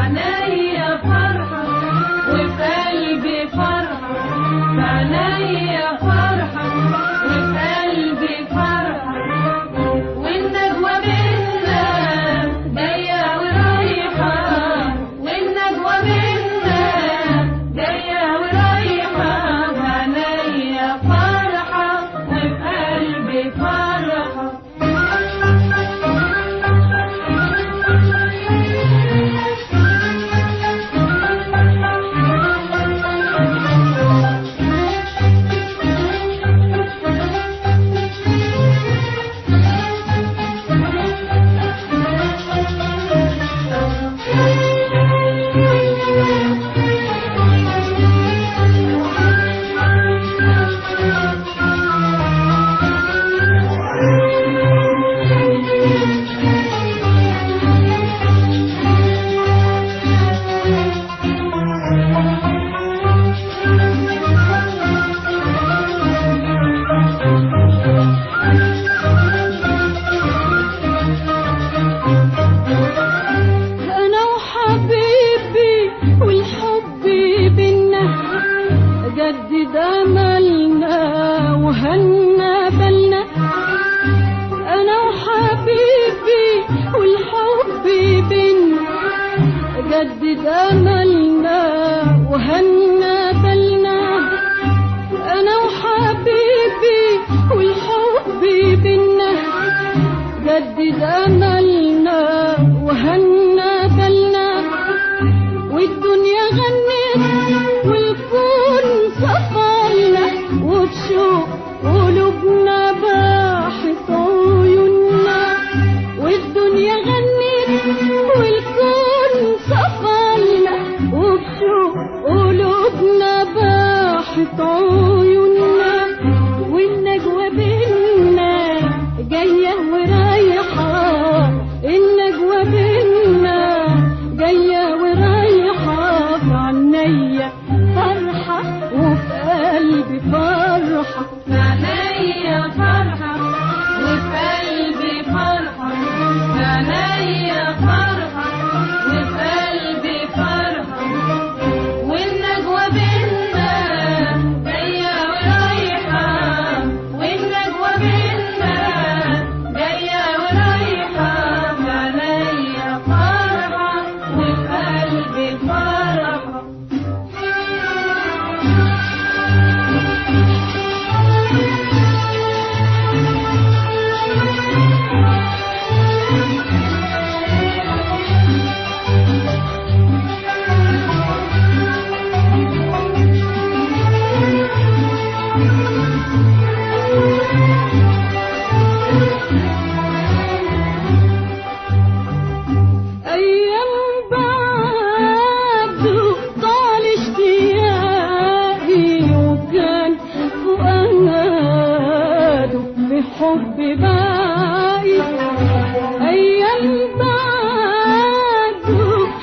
عينيا فرحة وفي قلبي فرحة، عينيا فرحة وفي قلبي فرحة، والنجوى بينا جاية ورايحة، والنجوى بينا جاية ورايحة، عينيا فرحة وفي قلبي فرحة. جدد أملنا وهنا بالنا، أنا وحبيبي والحب بينا، جدد أملنا وهنا بالنا، أنا وحبيبي والحب بينا، جدد أملنا وهنا بالنا، والدنيا غنت والكون صفرنا، وبشوق قلوبنا باحت عيوننا، والدنيا غنت والكون صفرنا، وبشوق قلوبنا باحت عيوننا، والنجوى بينا جاية ورايحة، النجوى بينا جاية ورايحة، عينيا فرحة وفي قلبي فرحة، عينيا فرحة وفي قلبي فرحة، عينيا فرحة وفي قلبي فرحة، والنجوى بينا جاية ورايحة، والنجوى بينا جاية ورايحة، عينيا فرحة وفي قلبي فرحة. حب باقي أيام بعده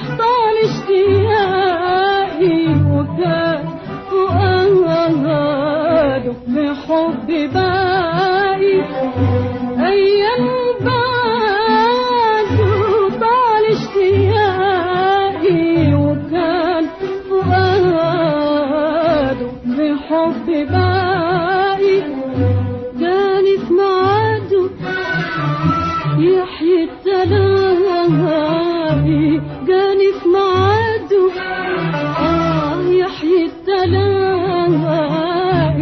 طال اشتياقي، وكان فؤاده بحب باقي أيام بعده طال اشتياقي، وكان فؤاده بحب باقي، جاني في ميعاده يحيي التلاقي، جاني في ميعاده يحيي التلاقي،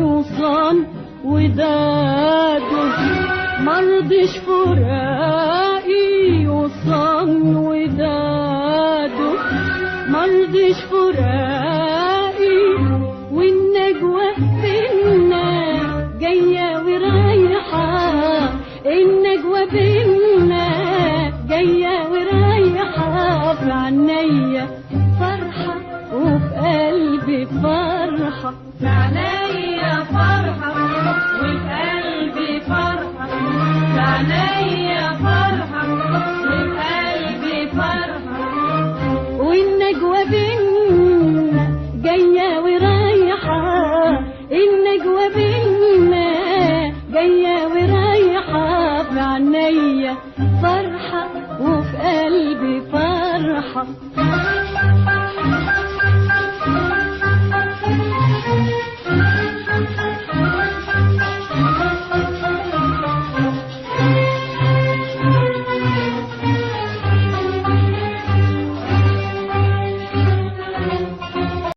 وصان وداده مرضش فراقي، وصان وداده مرضش فراقي، والنجوى بينا جاية ورايحة، النجوى بينا جاية ورايحة، في عينيا فرحة وفي قلبي فرحة، في عينيا فرحة وفي قلبي فرحة، في عينيا فرحة وفي قلبي فرحة، والنجوى بينا جاية ورايحة، النجوى بينا جاية ورايحة، في عينيا فرحة وفي قلبي فرحة.